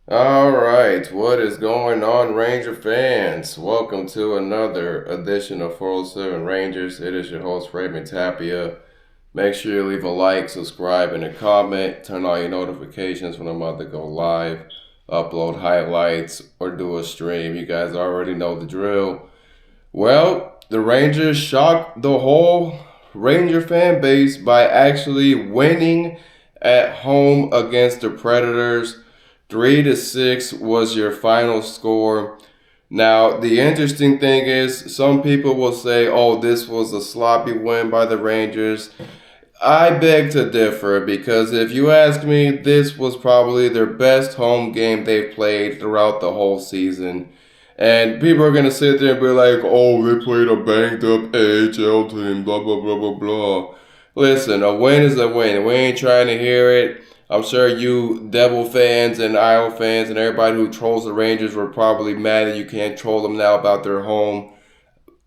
All right, what is going on, Ranger fans? Welcome to another edition of 407 Rangers. It is your host, Raymond Tapia. Make sure you leave a like, subscribe, and a comment. Turn on your notifications when I'm about to go live, upload highlights, or do a stream. You guys already know the drill. Well, the Rangers shocked the whole Ranger fan base by actually winning at home against the Predators. 3-6 was your final score. Now, the interesting thing is, some people will say, oh, this was a sloppy win by the Rangers. I beg to differ because if you ask me, this was probably their best home game they've played throughout the whole season. And people are going to sit there and be like, oh, they played a banged up AHL team, blah, blah, blah, blah, blah. Listen, a win is a win. We ain't trying to hear it. I'm sure you Devil fans and Isle fans and everybody who trolls the Rangers were probably mad that you can't troll them now about their home.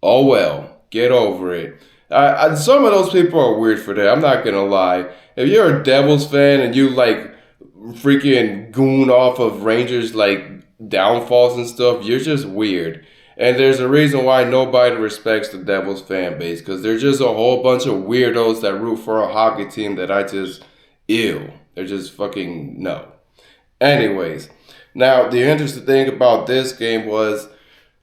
Oh well, get over it. Some of those people are weird for that. I'm not gonna lie. If you're a Devils fan and you like freaking goon off of Rangers like downfalls and stuff, you're just weird. And there's a reason why nobody respects the Devils fan base because there's just a whole bunch of weirdos that root for a hockey team that I just ew. They're just fucking no. Anyways, now the interesting thing about this game was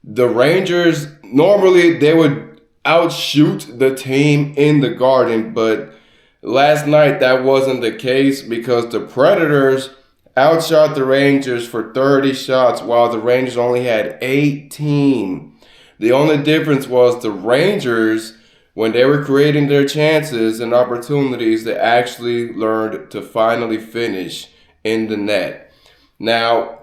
the Rangers normally they would outshoot the team in the Garden, but last night that wasn't the case because the Predators outshot the Rangers for 30 shots while the Rangers only had 18. The only difference was the Rangers, when they were creating their chances and opportunities, they actually learned to finally finish in the net. Now,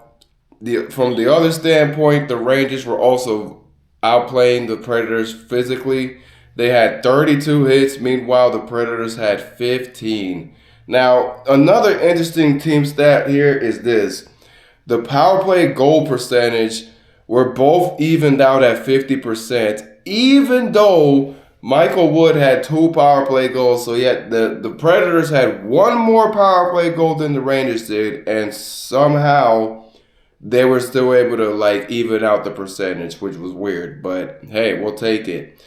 from the other standpoint, the Rangers were also outplaying the Predators physically. They had 32 hits, meanwhile, the Predators had 15. Now, another interesting team stat here is this: the power play goal percentage were both evened out at 50%, even though Michael Wood had two power play goals, so yet the Predators had one more power play goal than the Rangers did, and somehow they were still able to like even out the percentage, which was weird. But hey, we'll take it.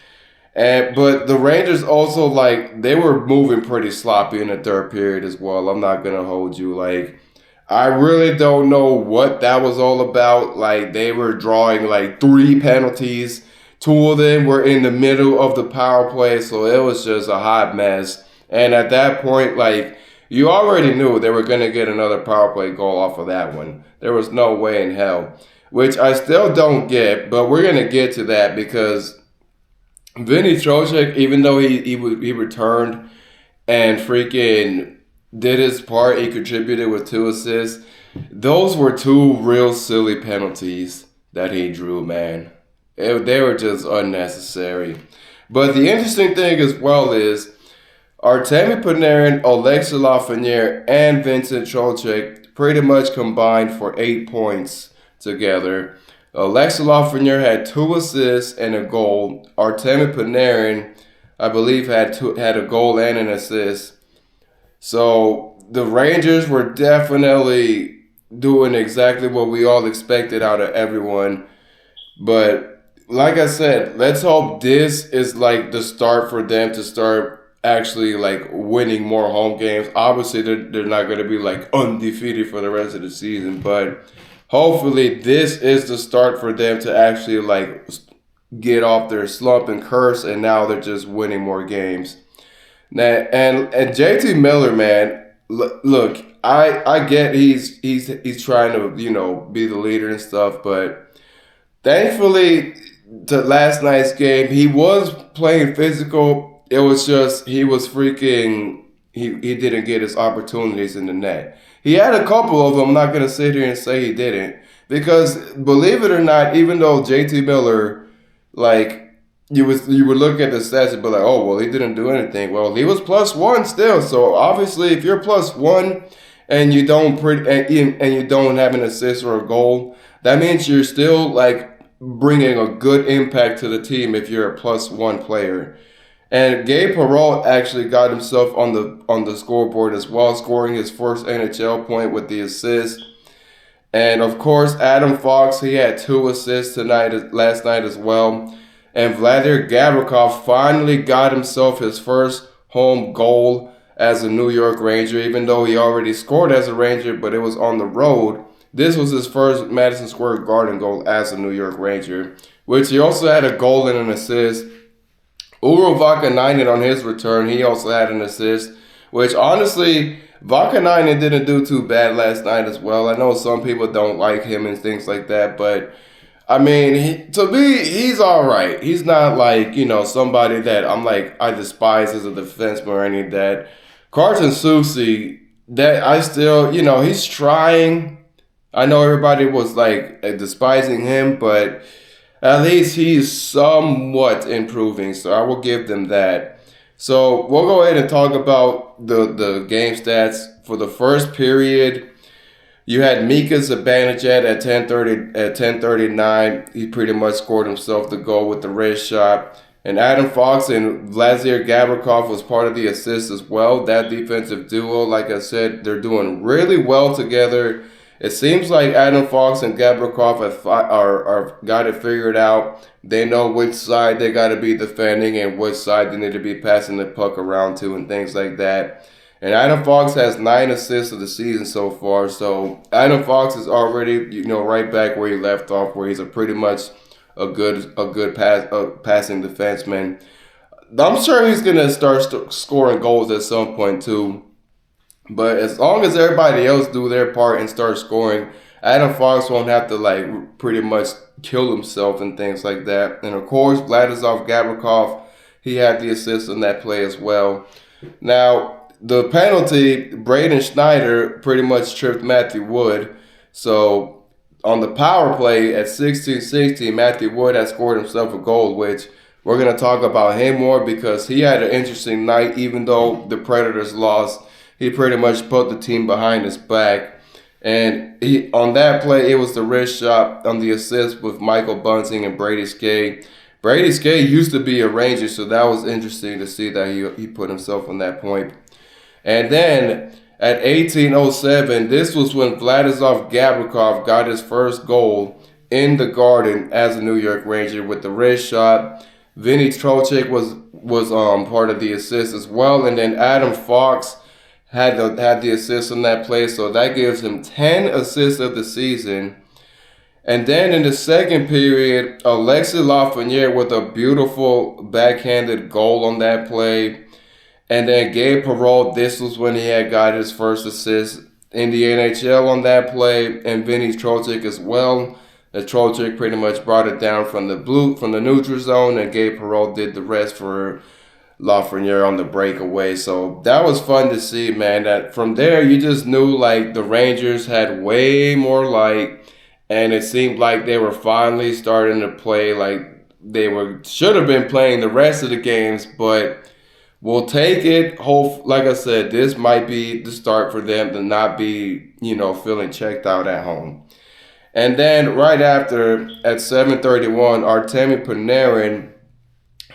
And but the Rangers also like they were moving pretty sloppy in the third period as well. I'm not gonna hold you like I really don't know what that was all about. Like they were drawing like three penalties. Two of them were in the middle of the power play, so it was just a hot mess. And at that point, like you already knew they were gonna get another power play goal off of that one. There was no way in hell. Which I still don't get, but we're gonna get to that because Vinny Trocheck, even though he returned and freaking did his part, he contributed with two assists. Those were two real silly penalties that he drew, man. They were just unnecessary. But the interesting thing as well is Artemi Panarin, Alexis Lafrenière, and Vincent Trocheck pretty much combined for 8 points together. Alexis Lafrenière had two assists and a goal. Artemi Panarin, I believe, had a goal and an assist. So the Rangers were definitely doing exactly what we all expected out of everyone. But like I said, let's hope this is like the start for them to start actually like winning more home games. Obviously, they're not going to be like undefeated for the rest of the season, but hopefully this is the start for them to actually like get off their slump and curse, and now they're just winning more games. Now, and JT Miller, man, look, I get he's trying to be the leader and stuff, but thankfully to last night's game he was playing physical. It was just he was freaking he didn't get his opportunities in the net. He had a couple of them. I'm not gonna sit here and say he didn't because believe it or not, even though JT Miller like you would look at the stats and be like, oh well, he didn't do anything. Well, he was +1 still. So obviously, if you're +1 and you don't and you don't have an assist or a goal, that means you're still like bringing a good impact to the team if you're a +1 player. And Gabe Perreault actually got himself on the scoreboard as well, scoring his first NHL point with the assist. And of course, Adam Fox, he had 2 assists last night as well. And Vladislav Gavrikov finally got himself his first home goal as a New York Ranger, even though he already scored as a Ranger, but it was on the road. This was his first Madison Square Garden goal as a New York Ranger, which he also had a goal and an assist. Urho Vaakanainen on his return, he also had an assist, which honestly, Vaakanainen didn't do too bad last night as well. I know some people don't like him and things like that, but I mean, to me, he's all right. He's not like, somebody that I'm like, I despise as a defenseman or any of that. Carson Soucy, that I still, he's trying. I know everybody was like despising him, but at least he's somewhat improving, so I will give them that. So we'll go ahead and talk about the game stats. For the first period, you had Mika Zibanejad at 10:39. He pretty much scored himself the goal with the wrist shot. And Adam Fox and Vladislav Gavrikov was part of the assist as well. That defensive duo, like I said, they're doing really well together. It seems like Adam Fox and Gavrikov are got it figured out. They know which side they got to be defending and which side they need to be passing the puck around to and things like that. And Adam Fox has 9 assists of the season so far. So Adam Fox is already, right back where he left off, where he's pretty much a good passing defenseman. I'm sure he's gonna start scoring goals at some point too. But as long as everybody else do their part and start scoring, Adam Fox won't have to pretty much kill himself and things like that. And of course, Vladislav Gavrikov, he had the assist on that play as well. Now, the penalty, Braden Schneider pretty much tripped Matthew Wood. So on the power play at 16:60, Matthew Wood has scored himself a goal, which we're going to talk about him more because he had an interesting night. Even though the Predators lost, he pretty much put the team behind his back. And on that play, it was the wrist shot on the assist with Michael Bunting and Brady Skay. Brady Skay used to be a Ranger, so that was interesting to see that he put himself on that point. And then at 18:07, this was when Vladislav Gavrikov got his first goal in the Garden as a New York Ranger with the wrist shot. Vinny Trocheck was part of the assist as well, and then Adam Fox had the assist on that play, so that gives him 10 assists of the season. And then in the second period, Alexis Lafrenière with a beautiful backhanded goal on that play. And then Gabe Perreault, this was when he had got his first assist in the NHL on that play, and Vinny Trocheck as well. The Trocheck pretty much brought it down from the neutral zone, and Gabe Perreault did the rest for Lafrenière on the breakaway. So that was fun to see, man. That from there you just knew the Rangers had way more light, and it seemed like they were finally starting to play like they should have been playing the rest of the games, but we'll take it. Like I said, this might be the start for them to not be, feeling checked out at home. And then right after, at 7:31, Artemi Panarin,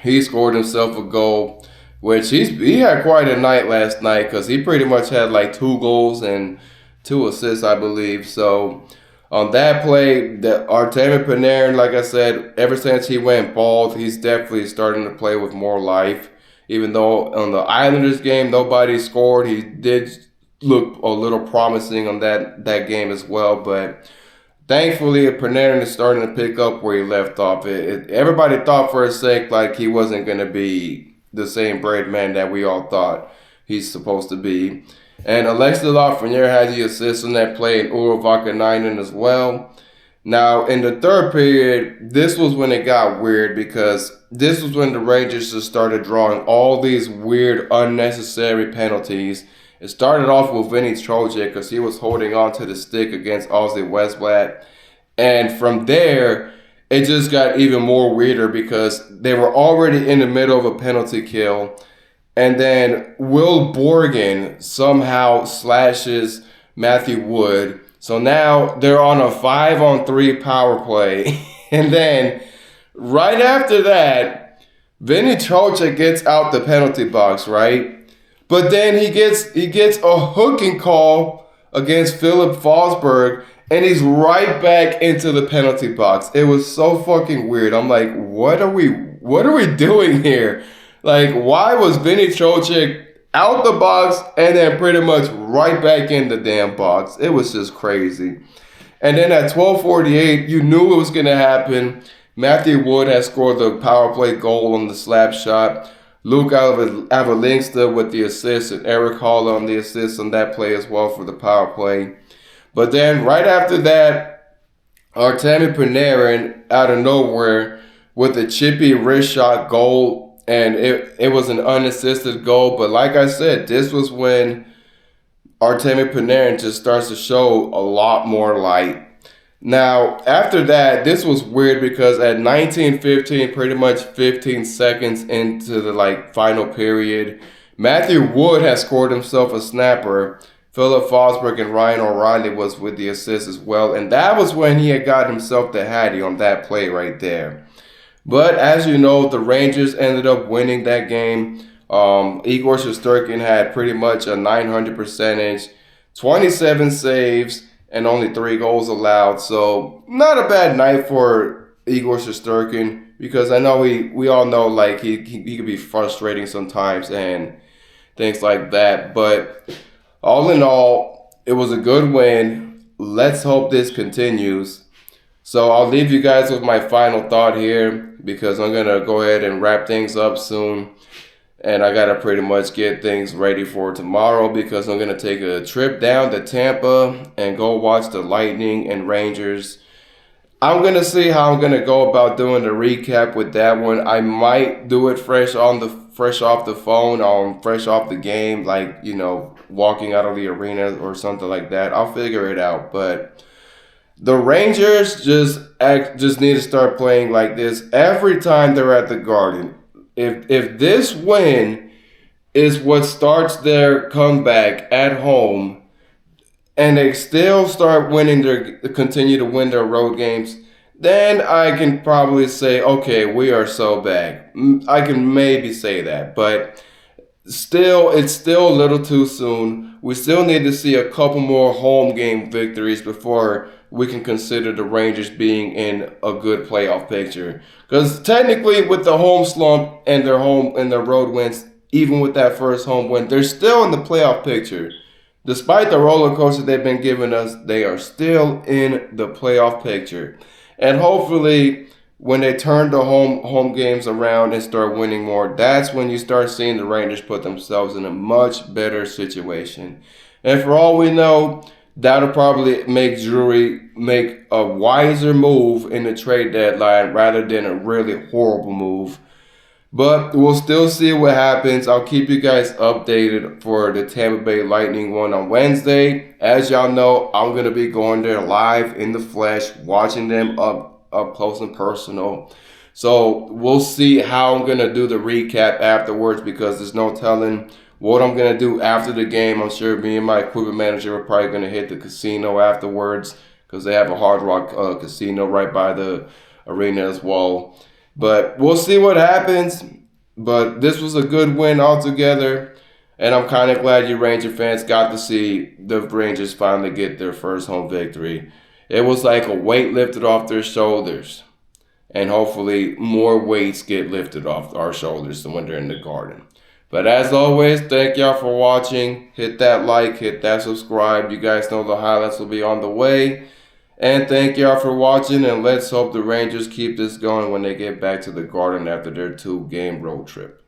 he scored himself a goal, which he had quite a night last night because he pretty much had 2 goals and 2 assists, I believe. So on that play, the Artemi Panarin, like I said, ever since he went bald, he's definitely starting to play with more life. Even though on the Islanders game, nobody scored, he did look a little promising on that game as well. But thankfully, Panarin is starting to pick up where he left off. Everybody thought for a sec he wasn't going to be the same Braid man that we all thought he's supposed to be. And Alexis Lafrenière had the assist on that play, and Urho Vaakanainen as well. Now, in the third period, this was when it got weird because this was when the Rangers just started drawing all these weird, unnecessary penalties. It started off with Vinny Trocheck because he was holding on to the stick against Ozzy Westblatt. And from there, it just got even more weirder because they were already in the middle of a penalty kill. And then Will Borgen somehow slashes Matthew Wood. So now they're on a 5-on-3 power play. And then right after that, Vinny Trocheck gets out the penalty box, right? But then he gets a hooking call against Philip Forsberg, and he's right back into the penalty box. It was so fucking weird. I'm like, what are we doing here? Like, why was Vinny Trocheck out the box and then pretty much right back in the damn box? It was just crazy. And then at 12:48, you knew it was going to happen. Matthew Wood had scored the power play goal on the slap shot. Luke Avalinsta with the assist, and Eric Hall on the assist on that play as well for the power play. But then right after that, Artemi Panarin out of nowhere with a chippy wrist shot goal, and it was an unassisted goal. But like I said, this was when Artemi Panarin just starts to show a lot more light. Now, after that, this was weird because at 19:15, pretty much 15 seconds into the final period, Matthew Wood has scored himself a snapper. Philip Forsberg and Ryan O'Reilly was with the assist as well, and that was when he had got himself the Hattie on that play right there. But as you know, the Rangers ended up winning that game. Igor Shesterkin had pretty much a 900 percentage, 27 saves, and only 3 goals allowed. So not a bad night for Igor Shesterkin, because I know we all know he could be frustrating sometimes and things like that. But all in all, it was a good win. Let's hope this continues. So I'll leave you guys with my final thought here, because I'm going to go ahead and wrap things up soon. And I got to pretty much get things ready for tomorrow, because I'm going to take a trip down to Tampa and go watch the Lightning and Rangers. I'm going to see how I'm going to go about doing the recap with that one. I might do it fresh off the phone, fresh off the game, walking out of the arena or something like that. I'll figure it out. But the Rangers just need to start playing like this every time they're at the Garden. If this win is what starts their comeback at home, and they still continue to win their road games, then I can probably say, okay, we are so back. I can maybe say that, but it's still a little too soon. We still need to see a couple more home game victories before we can consider the Rangers being in a good playoff picture. Because technically, with the home slump and their road wins, even with that first home win, they're still in the playoff picture. Despite the roller coaster they've been giving us, they are still in the playoff picture. And hopefully, when they turn the home games around and start winning more, that's when you start seeing the Rangers put themselves in a much better situation. And for all we know, that'll probably make Drury make a wiser move in the trade deadline rather than a really horrible move. But we'll still see what happens. I'll keep you guys updated for the Tampa Bay Lightning one on Wednesday. As y'all know, I'm going to be going there live in the flesh, watching them up close and personal. So we'll see how I'm going to do the recap afterwards, because there's no telling what I'm going to do after the game. I'm sure me and my equipment manager are probably going to hit the casino afterwards, because they have a Hard Rock casino right by the arena as well. But we'll see what happens. But this was a good win altogether. And I'm kind of glad you Ranger fans got to see the Rangers finally get their first home victory. It was like a weight lifted off their shoulders. And hopefully more weights get lifted off our shoulders when they're in the Garden. But as always, thank y'all for watching. Hit that like, hit that subscribe. You guys know the highlights will be on the way. And thank y'all for watching, and let's hope the Rangers keep this going when they get back to the Garden after their 2-game road trip.